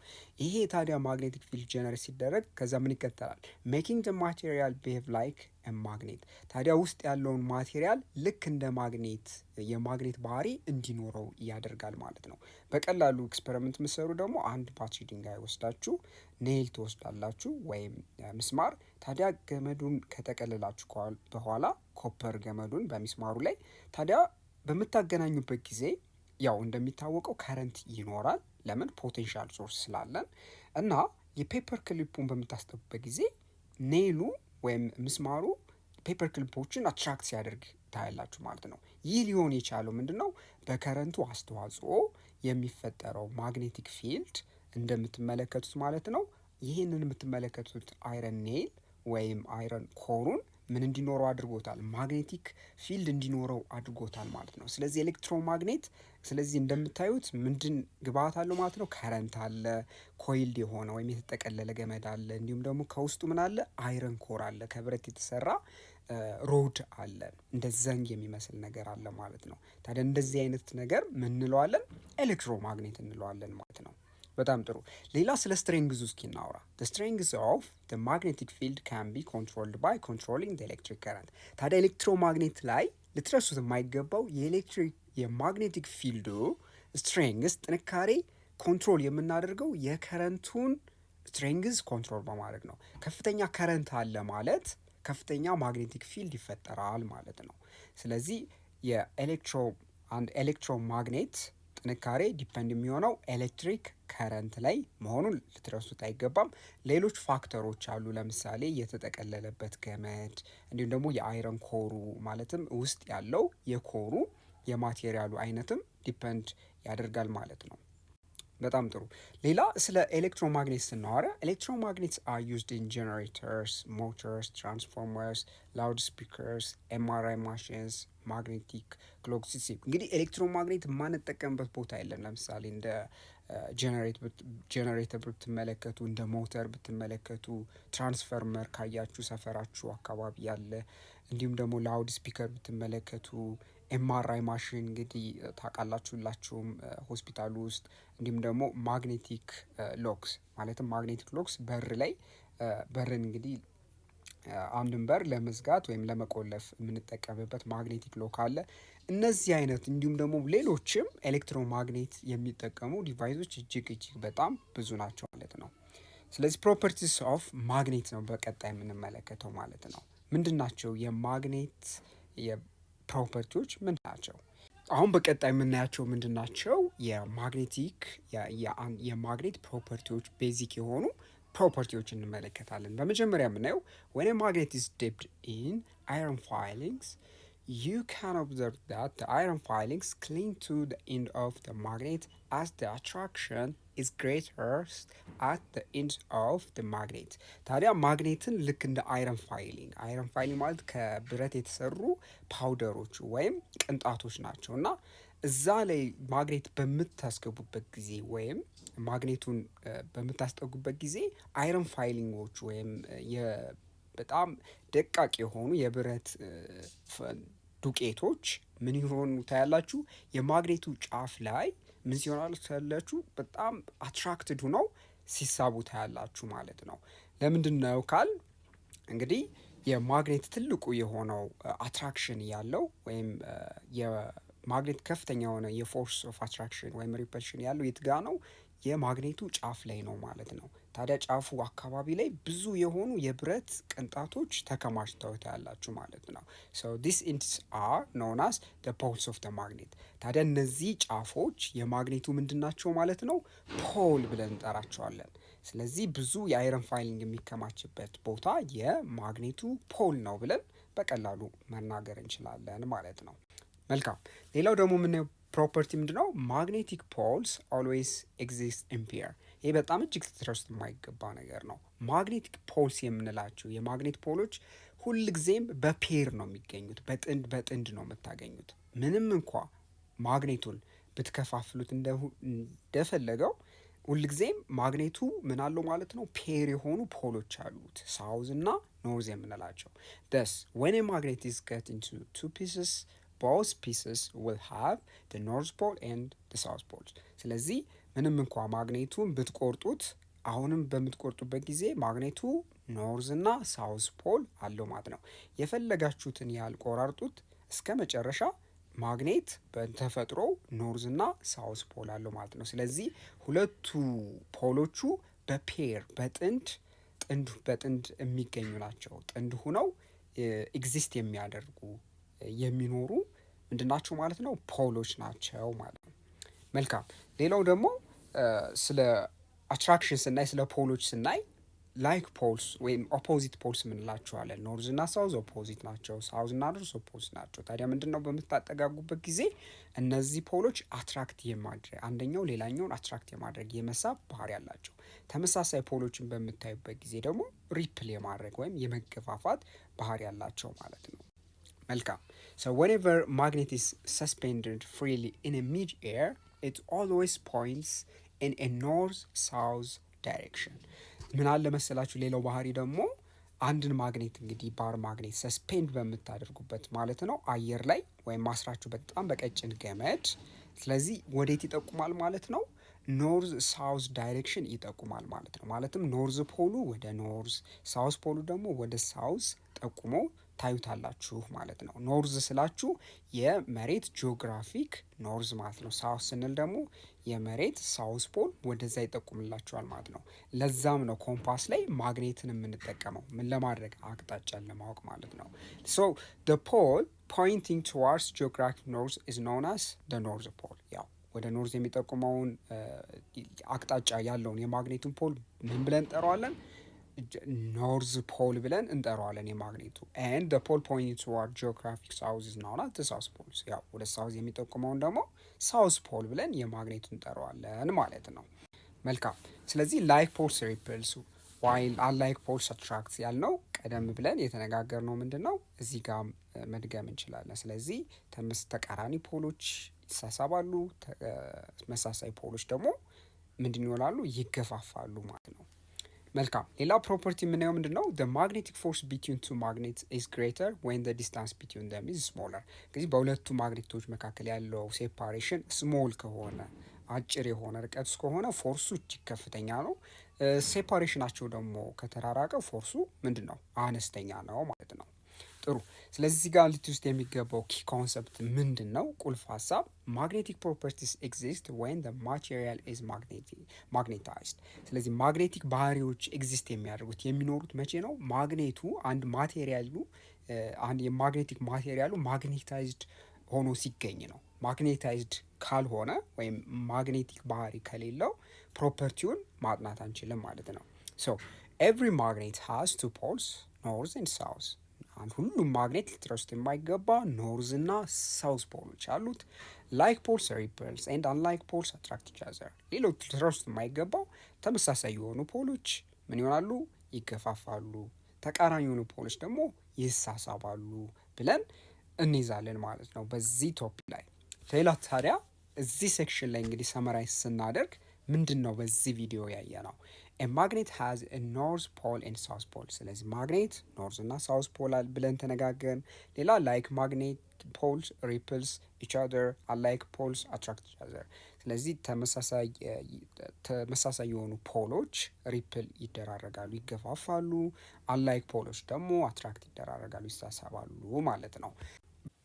ይሄ ታዲያ ማግኔቲክ ፊልድ ጀነሬት ሲደረግ ከዛ ምን ይከተላል? ሜኪንግ ደ ማቴሪያል ቢሄቭ ላይክ ማግኔት። ታዲያ ውስጥ ያለውን ማቴሪያል ልክ እንደ ማግኔት የማግኔት ባህሪ እንዲኖረው ያደርጋል ማለት ነው። በቀላሉ ኤክስፐሪመንት የምትሰሩ ደግሞ አንድ ባትሪ ድንጋይ ወስዳችሁ ኔይል ትወስዳላችሁ ወይም ምስማር። ታዲያ ገመዱን ከጠቀልላችሁ በኋላ ኮፐር ገመዱን በሚስማሩ ላይ ታዲያ በምታገናኙበት ጊዜ ያው እንደሚታወቀው ከረንት ይኖራል። ለምን? ፖቴንሻል ሶርስ ስላለን እና የፔፐር ክሊፑን በምታስጠቡበት ጊዜ ኔይሉ ወይም ምስማሩ ፔፐር ክሊፖችን አትራክት ሲያደርግ ታያላችሁ ማለት ነው። ይህ ሊሆን የቻለው ምንድን ነው? በከረንቱ አስተዋጽኦ የሚፈጠረው ማግኔቲክ ፊልድ እንደምትመለከቱት ማለት ነው። ይህንን የምትመለከቱት አይረን ኔይል ወይም አይረን ኮሩን ምን እንዲኖረው አድርጎታል? ማግኔቲክ ፊልድ እንዲኖረው አድርጎታል ማለት ነው። ስለዚህ ኤሌክትሮማግኔት ስለዚህ እንደምታዩት ምንድን ግብአት አለው ማለት ነው? ከረንት አለ፣ ኮይልድ የሆነ ወይም የተጠቀለለ ገመድ አለ፣ እንዲሁም ደግሞ ከውስጡ ምን አለ? አይረን ኮር አለ፣ ከብረት የተሰራ ሮድ አለ፣ እንደ ዘንግ የሚመስል ነገር አለ ማለት ነው። ታዲያ እንደዚህ አይነት ነገር ምን እንለዋለን? ኤሌክትሮማግኔት እንለዋለን ማለት ነው። በጣም ጥሩ። ሌላ ስለ ስትሬንግዙ እስኪ እናውራ። the strength of the magnetic field can be controlled by controlling the electric current። ታዲያ ኤሌክትሮማግኔት ላይ ልትረሱት የማይገባው የማግኔቲክ ፊልዱ ስትሬንግዝ ጥንካሬ ኮንትሮል የምናደርገው የከረንቱን ስትሬንግዝ ኮንትሮል በማድረግ ነው። ከፍተኛ ከረንት አለ ማለት ከፍተኛ ማግኔቲክ ፊልድ ይፈጠራል ማለት ነው። ስለዚህ አንድ ኤሌክትሮማግኔት ጥንካሬ ዲፐንድ የሚሆነው ኤሌክትሪክ ከረንት ላይ መሆኑን ልትረሱት አይገባም። ሌሎች ፋክተሮች አሉ። ለምሳሌ የተጠቀለለበት ገመድ እንዲሁም ደግሞ የአይረን ኮሩ ማለትም ውስጥ ያለው የኮሩ የማቴሪያሉ አይነትም ዲፐንድ ያደርጋል ማለት ነው። በጣም ጥሩ። ሌላ ስለ ኤሌክትሮማግኔት ስናወራ ኤሌክትሮማግኔትስ አር ዩዝድ ኢን ጀነሬተርስ፣ ሞተርስ፣ ትራንስፎርመርስ፣ ላውድ ስፒከርስ፣ ኤምአርአይ ማሽንስ፣ ማግኔቲክ ክሎክ ሲስተም። እንግዲህ ኤሌክትሮማግኔት የማንጠቀምበት ቦታ የለም። ለምሳሌ እንደ ጀነሬተር ብትመለከቱ፣ እንደ ሞተር ብትመለከቱ፣ ትራንስፎርመር ካያችሁ ሰፈራችሁ አካባቢ ያለ፣ እንዲሁም ደግሞ ላውድ ስፒከር ብትመለከቱ፣ ኤምአርአይ ማሽን እንግዲህ ታውቃላችሁ ሁላችሁም ሆስፒታሉ ውስጥ፣ እንዲሁም ደግሞ ማግኔቲክ ሎክስ ማለትም ማግኔቲክ ሎክስ በር ላይ በርን እንግዲህ አንድን በር ለመዝጋት ወይም ለመቆለፍ የምንጠቀምበት ማግኔቲክ ሎክ አለ። እነዚህ አይነት እንዲሁም ደግሞ ሌሎችም ኤሌክትሮማግኔት የሚጠቀሙ ዲቫይሶች እጅግ በጣም ብዙ ናቸው ማለት ነው። ስለዚህ ፕሮፐርቲስ ኦፍ ማግኔት ነው በቀጣይ የምንመለከተው ማለት ነው። ምንድን ናቸው የማግኔት ፕሮፐርቲዎች ምንድን ናቸው? አሁን በቀጣይ የምናያቸው ምንድን ናቸው? የማግኔት ፕሮፐርቲዎች ቤዚክ የሆኑ ፕሮፐርቲዎች እንመለከታለን። በመጀመሪያ የምናየው when a magnet is dipped in iron filings you can observe that the iron filings cling to the end of the magnet as the attraction is greater at the end of the magnet። ታዲያ ማግኔትን ልክ እንደ አይረን ፋይሊንግ ማለት ከብረት የተሰሩ ፓውደሮች ወይም ቅንጣቶች ናቸው እና እዛ ላይ ማግኔት በምታስገቡበት ጊዜ ወይም ማግኔቱን በምታስጠጉበት ጊዜ አይረን ፋይሊንጎች ወይም በጣም ደቃቅ የሆኑ የብረት ዱቄቶች ምን ይሆኑ ታያላችሁ? የማግኔቱ ጫፍ ላይ ምን ሲሆናሉ ታያላችሁ? በጣም አትራክትድ ሆነው ሲሳቡ ታያላችሁ ማለት ነው። ለምንድን ነው ካል እንግዲህ የማግኔት ትልቁ የሆነው አትራክሽን ያለው ወይም የማግኔት ከፍተኛ የሆነ የፎርስ ኦፍ አትራክሽን ወይም ሪፐልሽን ያለው የት ጋ ነው? የማግኔቱ ጫፍ ላይ ነው ማለት ነው። ታዲያ ጫፉ አካባቢ ላይ ብዙ የሆኑ የብረት ቅንጣቶች ተከማችተው ታያላችሁ ማለት ነው። so these ends are known as the poles of the magnet። ታዲያ እነዚህ ጫፎች የማግኔቱ ምንድን ናቸው ማለት ነው? ፖል ብለን እንጠራቸዋለን። ስለዚህ ብዙ የአይረን ፋይሊንግ የሚከማችበት ቦታ የማግኔቱ ፖል ነው ብለን በቀላሉ መናገር እንችላለን ማለት ነው። መልካም። ሌላው ደግሞ የምናየው ፕሮፐርቲ ምንድነው? ማግኔቲክ ፖልስ ኦልዌይስ ኤግዚስት ኢን ፔር። ይህ በጣም እጅግ ልትረሱት የማይገባ ነገር ነው። ማግኔቲክ ፖልስ የምንላቸው የማግኔት ፖሎች ሁልጊዜም በፔር ነው የሚገኙት፣ በጥንድ ነው የምታገኙት። ምንም እንኳ ማግኔቱን ብትከፋፍሉት እንደፈለገው ሁልጊዜም ማግኔቱ ምን አለው ማለት ነው? ፔር የሆኑ ፖሎች አሉት፣ ሳውዝ እና ኖርዝ የምንላቸው። thus when a magnet is cut into two pieces both pieces will have the north pole and the south pole። ስለዚህ ምንም እንኳ ማግኔቱን ብትቆርጡት አሁንም በምትቆርጡበት ጊዜ ማግኔቱ ኖርዝ እና ሳውዝ ፖል አለው ማለት ነው። የፈለጋችሁትን ያህል ቆራርጡት እስከ መጨረሻ ማግኔት በተፈጥሮ ኖርዝ እና ሳውዝ ፖል አለው ማለት ነው። ስለዚህ ሁለቱ ፖሎቹ በፔር በጥንድ የሚገኙ ናቸው። ጥንድ ሁነው ኤግዚስት የሚያደርጉ የሚኖሩ ምንድናቸው ማለት ነው? ፖሎች ናቸው ማለት ነው። መልካም። ሌላው ደግሞ ስለ አትራክሽን ስናይ፣ ስለ ፖሎች ስናይ ላይክ ፖልስ ወይም ኦፖዚት ፖልስ የምንላቸዋለን። ኖርዝ እና ሳውዝ ኦፖዚት ናቸው። ሳውዝ እና ኖርዝ ኦፖዚት ናቸው። ታዲያ ምንድን ነው በምታጠጋጉበት ጊዜ እነዚህ ፖሎች አትራክት የማድረግ አንደኛው ሌላኛውን አትራክት የማድረግ የመሳብ ባህሪ ያላቸው። ተመሳሳይ ፖሎችን በምታዩበት ጊዜ ደግሞ ሪፕል የማድረግ ወይም የመገፋፋት ባህሪ ያላቸው ማለት ነው። መልካም so whenever magnet is suspended freely in a mid-air it always points in a north south direction ምን አለ መሰላችሁ ሌላው ባህሪ ደግሞ አንድን ማግኔት እንግዲህ ባር ማግኔት ሰስፔንድ በምታደርጉበት ማለት ነው አየር ላይ ወይም ማስራችሁ በጣም በቀጭን ገመድ ስለዚህ ወዴት ይጠቁማል ማለት ነው ኖርዝ ሳውዝ ዳይሬክሽን ይጠቁማል ማለት ነው ማለትም ኖርዝ ፖሉ ወደ ኖርዝ ሳውዝ ፖሉ ደግሞ ወደ ሳውዝ ጠቁሞ ታዩታላችሁ ማለት ነው። ኖርዝ ስላችሁ የመሬት ጂኦግራፊክ ኖርዝ ማለት ነው። ሳውዝ ስንል ደግሞ የመሬት ሳውዝ ፖል ወደዛ ይጠቁምላችኋል ማለት ነው። ለዛም ነው ኮምፓስ ላይ ማግኔትን የምንጠቀመው ምን ለማድረግ አቅጣጫን ለማወቅ ማለት ነው። ሶ the pole pointing towards geographic north is known as the north pole ያው ወደ ኖርዝ የሚጠቁመውን አቅጣጫ ያለውን የማግኔቱን ፖል ምን ብለን እንጠራዋለን? ኖርዝ ፖል ብለን እንጠራዋለን የማግኔቱ and the pole pointing toward geographic south is known as the south pole ያው ወደ ሳውዝ የሚጠቁመውን ደግሞ ሳውዝ ፖል ብለን የማግኔቱን እንጠራዋለን ማለት ነው። መልካም ስለዚህ ላይክ ፖልስ ሪፕልስ while unlike poles attracts ያልነው ቀደም ብለን የተነጋገርነው ምንድን ነው እዚህ ጋር መድገም እንችላለን። ስለዚህ ተቃራኒ ፖሎች ይሳሳባሉ፣ ተመሳሳይ ፖሎች ደግሞ ምንድን ይሆናሉ ይገፋፋሉ ማለት ነው። መልካም ሌላው ፕሮፐርቲ የምናየው ምንድን ነው the magnetic force between two magnets is greater when the distance between them is smaller እንግዲህ በሁለቱ ማግኔቶች መካከል ያለው ሴፓሬሽን ስሞል ከሆነ አጭር የሆነ ርቀት ከሆነ ፎርሱ እጅግ ከፍተኛ ነው። ሴፓሬሽናቸው ደግሞ ከተራራቀ ፎርሱ ምንድን ነው አነስተኛ ነው ማለት ነው። ጥሩ ስለዚህ እዚህ ጋር ልትውስጥ የሚገባው ኪ ኮንሰፕት ምንድን ነው? ቁልፍ ሀሳብ ማግኔቲክ ፕሮፐርቲስ ኤግዚስት ዌን ዘ ማቴሪያል ኢዝ ማግኔታይዝድ። ስለዚህ ማግኔቲክ ባህሪዎች ኤግዚስት የሚያደርጉት የሚኖሩት መቼ ነው? ማግኔቱ አንድ ማቴሪያሉ አንድ የማግኔቲክ ማቴሪያሉ ማግኔታይዝድ ሆኖ ሲገኝ ነው። ማግኔታይዝድ ካልሆነ ወይም ማግኔቲክ ባህሪ ከሌለው ፕሮፐርቲውን ማጥናት አንችልም ማለት ነው። ሶ ኤቭሪ ማግኔት ሃዝ ቱ ፖልስ ኖርዝ ኤንድ ሳውዝ ሁሉም ማግኔት ልትረሱት የማይገባ ኖርዝ እና ሳውዝ ፖሎች አሉት። ላይክ ፖልስ ሪፐልስ ኤንድ አንላይክ ፖልስ አትራክት ኢች አዘር። ሌሎች ልትረሱት የማይገባው ተመሳሳይ የሆኑ ፖሎች ምን ይሆናሉ? ይገፋፋሉ። ተቃራኒ የሆኑ ፖሎች ደግሞ ይሳሳባሉ ብለን እንይዛለን ማለት ነው በዚህ ቶፒክ ላይ። ሌላ ታዲያ እዚህ ሴክሽን ላይ እንግዲህ ሰመራይዝ ስናደርግ ምንድን ነው በዚህ ቪዲዮ ያየ ነው? A magnet has a north pole and south pole። ስለዚህ ማግኔት ኖርዝ እና ሳውዝ ፖል ብለን ተነጋገርን። ሌላ ላይክ ማግኔት ፖልስ ሪፕልስ ኢች አዘር አንላይክ ፖልስ አትራክት ኢች አዘር። ስለዚህ ተመሳሳይ የሆኑ ፖሎች ሪፕል ይደራረጋሉ፣ ይገፋፋሉ። አንላይክ ፖሎች ደግሞ አትራክት ይደራረጋሉ፣ ይሳሳባሉ ማለት ነው።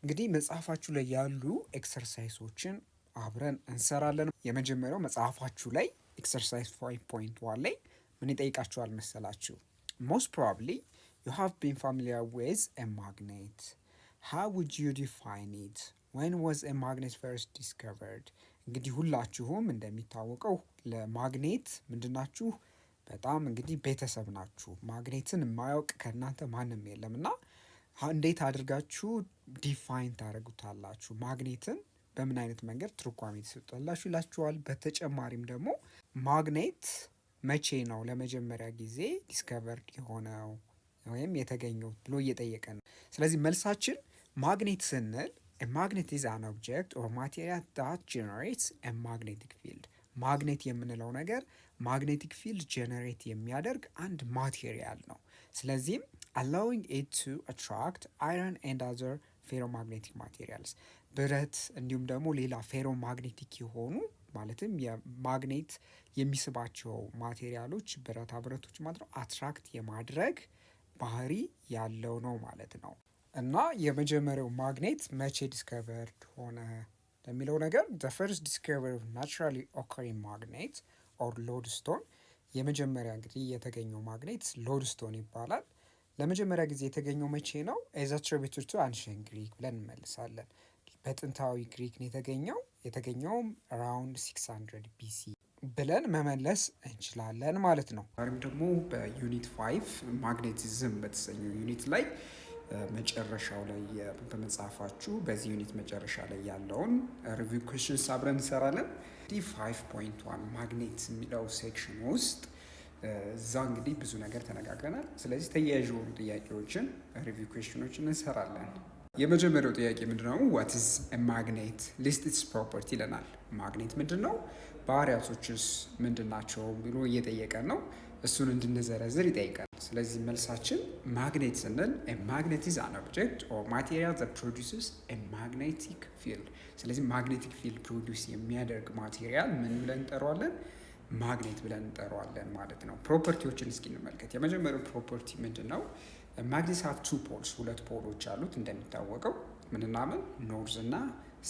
እንግዲህ መጽሐፋችሁ ላይ ያሉ ኤክሰርሳይሶችን አብረን እንሰራለን። የመጀመሪያው መጽሐፋችሁ ላይ ኤክሰርሳይዝ 5.1 ላይ ምን ይጠይቃችኋል መሰላችሁ? most probably you have been familiar with a magnet. how would you define it? when was a magnet first discovered? እንግዲህ ሁላችሁም እንደሚታወቀው ለማግኔት ምንድናችሁ? በጣም እንግዲህ ቤተሰብ ናችሁ። ማግኔትን የማያውቅ ከእናንተ ማንም የለም እና እንዴት አድርጋችሁ ዲፋይን ታደርጉታላችሁ? ማግኔትን በምን አይነት መንገድ ትርጓሜ ትሰጡታላችሁ ይላችኋል። በተጨማሪም ደግሞ ማግኔት መቼ ነው ለመጀመሪያ ጊዜ ዲስከቨርድ የሆነው ወይም የተገኘው ብሎ እየጠየቀ ነው። ስለዚህ መልሳችን ማግኔት ስንል a magnet is an object or material that generates a magnetic field። ማግኔት የምንለው ነገር ማግኔቲክ ፊልድ ጀነሬት የሚያደርግ አንድ ማቴሪያል ነው። ስለዚህም allowing it to attract iron and other ferromagnetic materials ብረት እንዲሁም ደግሞ ሌላ ፌሮማግኔቲክ የሆኑ ማለትም የማግኔት የሚስባቸው ማቴሪያሎች ብረታ ብረቶች ማለት ነው አትራክት የማድረግ ባህሪ ያለው ነው ማለት ነው። እና የመጀመሪያው ማግኔት መቼ ዲስከቨርድ ሆነ ለሚለው ነገር the first discovery of naturally occurring magnet or lodestone የመጀመሪያ እንግዲህ የተገኘው ማግኔት ሎድስቶን ይባላል። ለመጀመሪያ ጊዜ የተገኘው መቼ ነው? as attributed to ancient Greek ብለን እንመልሳለን። በጥንታዊ ግሪክ ነው የተገኘውም around 600 BC ብለን መመለስ እንችላለን ማለት ነው። ዛሬም ደግሞ በዩኒት 5 ማግኔቲዝም በተሰኘው ዩኒት ላይ መጨረሻው ላይ በመጽሐፋችሁ በዚህ ዩኒት መጨረሻ ላይ ያለውን ሪቪው ኩዌስችንስ አብረን እንሰራለን። ዲ5.1 ማግኔት የሚለው ሴክሽን ውስጥ እዛ እንግዲህ ብዙ ነገር ተነጋግረናል። ስለዚህ ተያያዥ የሆኑ ጥያቄዎችን ሪቪው ኩዌስችኖችን እንሰራለን። የመጀመሪያው ጥያቄ ምንድነው? ዋት ኢዝ ማግኔት ሊስት ኢትስ ፕሮፐርቲ ይለናል። ማግኔት ምንድን ነው? ባህሪያቶችስ ምንድን ናቸው ብሎ እየጠየቀን ነው። እሱን እንድንዘረዝር ይጠይቃል። ስለዚህ መልሳችን ማግኔት ስንል ማግኔት ኢዝ አን ኦብጀክት ኦር ማቴሪያል ዛት ፕሮዲውስስ ማግኔቲክ ፊልድ። ስለዚህ ማግኔቲክ ፊልድ ፕሮዲውስ የሚያደርግ ማቴሪያል ምን ብለን እንጠራዋለን? ማግኔት ብለን እንጠራዋለን ማለት ነው። ፕሮፐርቲዎችን እስኪ እንመልከት። የመጀመሪያው ፕሮፐርቲ ምንድን ነው? ማግኔት ሃቭ ቱ ፖልስ፣ ሁለት ፖሎች አሉት እንደሚታወቀው ምንና ምን ኖርዝ እና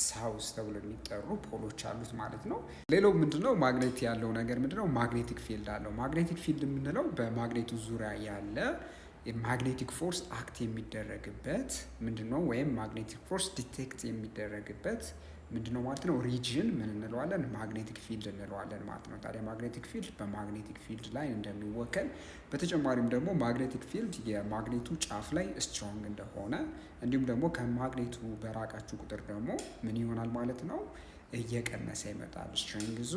ሳውስ ተብሎ የሚጠሩ ፖሎች አሉት ማለት ነው። ሌላው ምንድነው? ማግኔት ያለው ነገር ምንድነው? ማግኔቲክ ፊልድ አለው። ማግኔቲክ ፊልድ የምንለው በማግኔቱ ዙሪያ ያለ ማግኔቲክ ፎርስ አክት የሚደረግበት ምንድነው? ወይም ማግኔቲክ ፎርስ ዲቴክት የሚደረግበት ምንድነው ማለት ነው? ሪጅን ምን እንለዋለን? ማግኔቲክ ፊልድ እንለዋለን ማለት ነው። ታዲያ ማግኔቲክ ፊልድ በማግኔቲክ ፊልድ ላይ እንደሚወከል፣ በተጨማሪም ደግሞ ማግኔቲክ ፊልድ የማግኔቱ ጫፍ ላይ ስትሮንግ እንደሆነ እንዲሁም ደግሞ ከማግኔቱ በራቃችሁ ቁጥር ደግሞ ምን ይሆናል ማለት ነው? እየቀነሰ ይመጣል። ስትሬንግዙ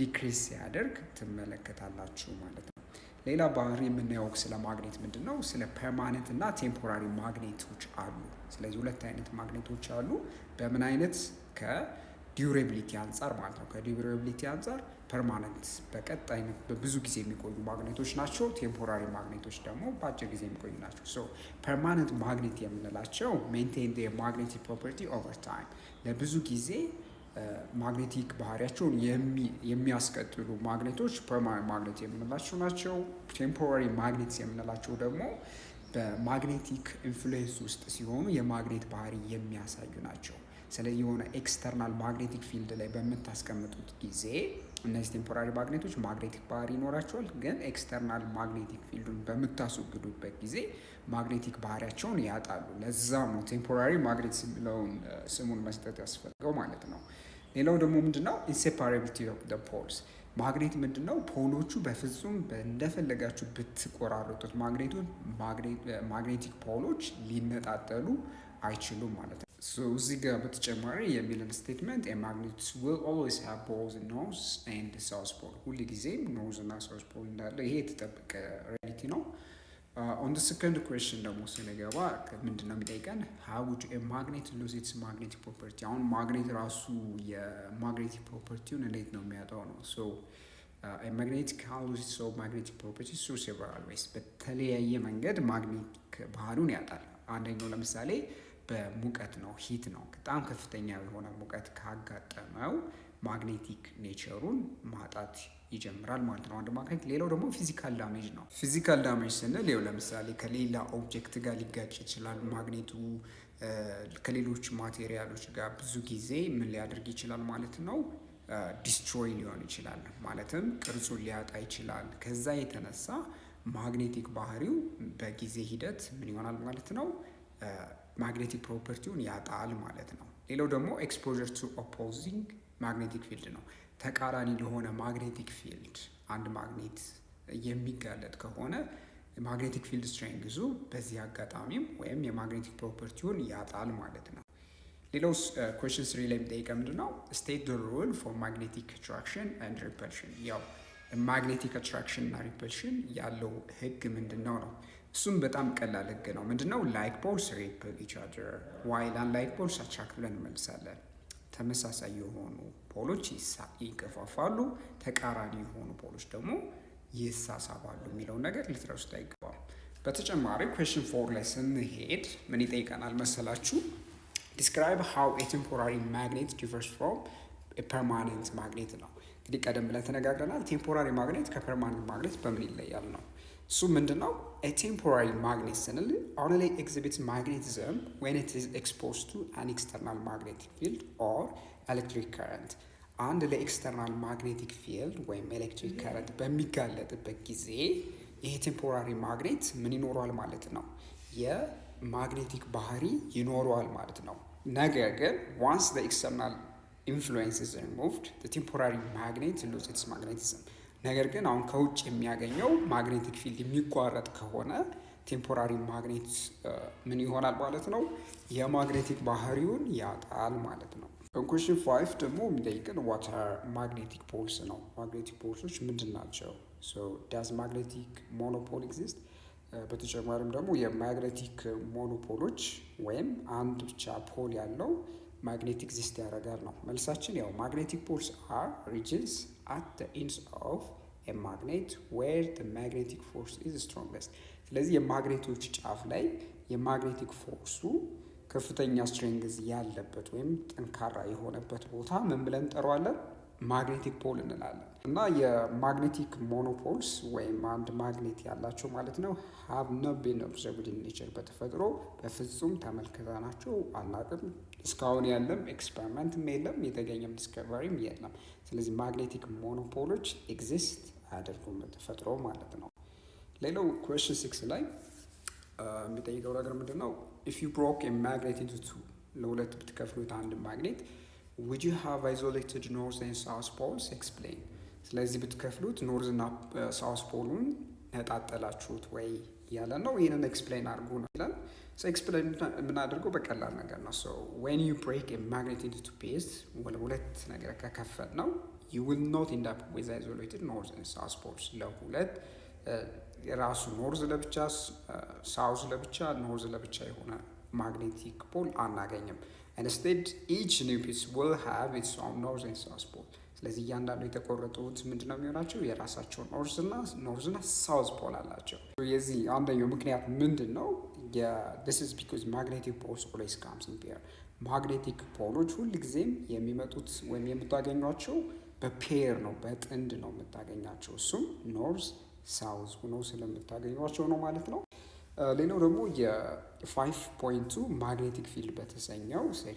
ዲክሪስ ሲያደርግ ትመለከታላችሁ ማለት ነው። ሌላ ባህሪ የምናየው ስለ ማግኔት ምንድን ነው? ስለ ፐርማነንት እና ቴምፖራሪ ማግኔቶች አሉ። ስለዚህ ሁለት አይነት ማግኔቶች አሉ። በምን አይነት? ከዲዩሬቢሊቲ አንጻር ማለት ነው። ከዲዩሬቢሊቲ አንጻር ፐርማነንት በቀጣይነት በብዙ ጊዜ የሚቆዩ ማግኔቶች ናቸው። ቴምፖራሪ ማግኔቶች ደግሞ በአጭር ጊዜ የሚቆዩ ናቸው። ሶ ፐርማነንት ማግኔት የምንላቸው ሜንቴን ማግኔቲክ ፕሮፐርቲ ኦቨር ታይም፣ ለብዙ ጊዜ ማግኔቲክ ባህሪያቸውን የሚያስቀጥሉ ማግኔቶች ፐርማነንት ማግኔት የምንላቸው ናቸው። ቴምፖራሪ ማግኔትስ የምንላቸው ደግሞ በማግኔቲክ ኢንፍሉዌንስ ውስጥ ሲሆኑ የማግኔት ባህሪ የሚያሳዩ ናቸው። ስለዚህ የሆነ ኤክስተርናል ማግኔቲክ ፊልድ ላይ በምታስቀምጡት ጊዜ እነዚህ ቴምፖራሪ ማግኔቶች ማግኔቲክ ባህሪ ይኖራቸዋል። ግን ኤክስተርናል ማግኔቲክ ፊልዱን በምታስወግዱበት ጊዜ ማግኔቲክ ባህሪያቸውን ያጣሉ። ለዛም ነው ቴምፖራሪ ማግኔት የሚለውን ስሙን መስጠት ያስፈልገው ማለት ነው። ሌላው ደግሞ ምንድነው? ኢንሴፓራቢሊቲ ኦፍ ዘ ፖልስ። ማግኔት ምንድነው? ፖሎቹ በፍጹም እንደፈለጋችሁ ብትቆራረጡት ማግኔቲክ ፖሎች ሊነጣጠሉ አይችሉም ማለት ነው። እዚህ ጋር በተጨማሪ የሚለን ስቴትመንት ማግኔትስ ዊል ኦልዌይስ ሃቭ ቦዝ ኖርዝ ኤንድ ሳውዝ ፖል፣ ሁል ጊዜም ኖርዝ እና ሳውዝ ፖል እንዳለ ይሄ የተጠበቀ ሪያሊቲ ነው። ኦን ደ ሰከንድ ኩዌስችን ደግሞ ስንገባ ምንድን ነው የሚጠይቀን? ሃው ውድ ማግኔት ሉዝ ኢትስ ማግኔቲክ ፕሮፐርቲ። አሁን ማግኔት ራሱ የማግኔቲክ ፕሮፐርቲውን እንዴት ነው የሚያጣው ነው። ሶ ማግኔት ካን ሉዝ ኢትስ ማግኔቲክ ፕሮፐርቲ ሱ ሴቨራል ዌይስ፣ በተለያየ መንገድ ማግኔቲክ ባህሪውን ያጣል። አንደኛው ለምሳሌ በሙቀት ነው፣ ሂት ነው። በጣም ከፍተኛ የሆነ ሙቀት ካጋጠመው ማግኔቲክ ኔቸሩን ማጣት ይጀምራል ማለት ነው አንድ ማግኔት። ሌላው ደግሞ ፊዚካል ዳሜጅ ነው። ፊዚካል ዳሜጅ ስንል ይኸው ለምሳሌ ከሌላ ኦብጀክት ጋር ሊጋጭ ይችላል ማግኔቱ። ከሌሎች ማቴሪያሎች ጋር ብዙ ጊዜ ምን ሊያደርግ ይችላል ማለት ነው? ዲስትሮይ ሊሆን ይችላል፣ ማለትም ቅርጹን ሊያጣ ይችላል። ከዛ የተነሳ ማግኔቲክ ባህሪው በጊዜ ሂደት ምን ይሆናል ማለት ነው? ማግኔቲክ ፕሮፐርቲውን ያጣል ማለት ነው። ሌላው ደግሞ ኤክስፖዠር ቱ ኦፖዚንግ ማግኔቲክ ፊልድ ነው። ተቃራኒ ለሆነ ማግኔቲክ ፊልድ አንድ ማግኔት የሚጋለጥ ከሆነ ማግኔቲክ ፊልድ ስትሬንግዙ በዚህ አጋጣሚም ወይም የማግኔቲክ ፕሮፐርቲውን ያጣል ማለት ነው። ሌላው ኩዌስችን 3 ላይ የሚጠይቀ ምንድን ነው? ስቴት ደ ሩል ፎር ማግኔቲክ አትራክሽን ኤንድ ሪፐልሽን። ያው ማግኔቲክ አትራክሽን እና ሪፐልሽን ያለው ህግ ምንድን ነው ነው? እሱም በጣም ቀላል ህግ ነው። ምንድነው? ላይክ ፖልስ ሪፐል ኢች አዘር ዋይል አንላይክ ፖልስ አትራክት ብለን እንመልሳለን። ተመሳሳይ የሆኑ ፖሎች ይገፋፋሉ፣ ተቃራኒ የሆኑ ፖሎች ደግሞ ይሳሳባሉ የሚለውን ነገር ልትረሱት አይገባም። በተጨማሪ ኩዌስችን 4 ላይ ስንሄድ ምን ይጠይቀናል መሰላችሁ? ዲስክራይብ ሃው ኤ ቴምፖራሪ ማግኔት ዲፈርስ ፍሮም ኤ ፐርማነንት ማግኔት ነው። እንግዲህ ቀደም ብለን ተነጋግረናል። ቴምፖራሪ ማግኔት ከፐርማነንት ማግኔት በምን ይለያል ነው። እሱ ምንድነው? ኤ ቴምፖራሪ ማግኔት ስንል ኦንሊ ኤግዚቢትስ ማግኔቲዝም ዌን ኢት ኢዝ ኤክስፖዝድ ቱ አን ኤክስተርናል ማግኔቲክ ፊልድ ኦር ኤሌክትሪክ ከረንት። አንድ ለኤክስተርናል ማግኔቲክ ፊልድ ወይም ኤሌክትሪክ ከረንት በሚጋለጥበት ጊዜ ይሄ ቴምፖራሪ ማግኔት ምን ይኖረዋል ማለት ነው? የማግኔቲክ ባህሪ ይኖረዋል ማለት ነው። ነገር ግን ዋንስ ኤክስተርናል influence is removed, the temporary magnet loses its magnetism። ነገር ግን አሁን ከውጭ የሚያገኘው ማግኔቲክ ፊልድ የሚቋረጥ ከሆነ ቴምፖራሪ ማግኔት ምን ይሆናል ማለት ነው? የማግኔቲክ ባህሪውን ያጣል ማለት ነው። ኮንኩሽን 5 ደግሞ የሚጠይቅን ዋት አር ማግኔቲክ ፖልስ ነው። ማግኔቲክ ፖልሶች ምንድን ናቸው? ሶ ዳዝ ማግኔቲክ ሞኖፖል ኤግዚስት? በተጨማሪም ደግሞ የማግኔቲክ ሞኖፖሎች ወይም አንድ ብቻ ፖል ያለው ማግኔት ኤግዚስት ያደርጋል ነው መልሳችን። ያው ማግኔቲክ ፖልስ አር ሪጅንስ አት ዘ ኢንድስ ኦፍ ኤ ማግኔት ዌር ዘ ማግኔቲክ ፎርስ ኢዝ ስትሮንገስት። ስለዚህ የማግኔቶች ጫፍ ላይ የማግኔቲክ ፎርሱ ከፍተኛ ስትሬንግዝ ያለበት ወይም ጠንካራ የሆነበት ቦታ ምን ብለን እንጠራዋለን? ማግኔቲክ ፖል እንላለን። እና የማግኔቲክ ሞኖፖልስ ወይም አንድ ማግኔት ያላቸው ማለት ነው ሃቭ ኖት ቢን ኦብዘርቭድ ኢን ኔቸር፣ በተፈጥሮ በፍጹም ተመልክተናቸው አናውቅም። እስካሁን ያለም ኤክስፐሪመንትም የለም፣ የተገኘም ዲስከቨሪም የለም። ስለዚህ ማግኔቲክ ሞኖፖሎች ኤግዚስት አያደርጉም በተፈጥሮ ማለት ነው። ሌላው ኩዌስችን 6 ላይ የሚጠይቀው ነገር ምንድን ነው? ኢፍ ዩ ብሮክ ኤ ማግኔት ኢንቱ ቱ፣ ለሁለት ብትከፍሉት አንድ ማግኔት would you have isolated north and south poles? explain። ስለዚህ ብትከፍሉት ኖርዝ እና ሳውስ ፖሉን ነጣጠላችሁት ወይ ያለ ነው። ይህንን ኤክስፕሌን አድርጉ ነው ይላል። ኤክስፕሌን የምናደርገው በቀላል ነገር ነው። when you break a magnet into two pieces፣ ሁለት ነገር ከከፈል ነው you will not end up with isolated north and south poles። ለሁለት የራሱ ኖርዝ ለብቻ ሳውዝ ለብቻ ኖርዝ ለብቻ የሆነ ማግኔቲክ ፖል አናገኝም። instead each new piece will have its own north and south pole። ስለዚህ እያንዳንዱ የተቆረጡት ምንድን ነው የሚሆናቸው? የራሳቸው ኖርዝ እና ሳውዝ ፖል አላቸው። የዚህ አንደኛው ምክንያት ምንድን ነው? this is because magnetic poles always comes in pair። ማግኔቲክ ፖሎች ሁልጊዜም የሚመጡት ወይም የምታገኟቸው በፔር ነው፣ በጥንድ ነው የምታገኛቸው። እሱም ኖርዝ ሳውዝ ሆኖ ስለምታገኟቸው ነው ማለት ነው። ሌላው ደግሞ የ5.2 ማግኔቲክ ፊልድ በተሰኘው ሴክሽን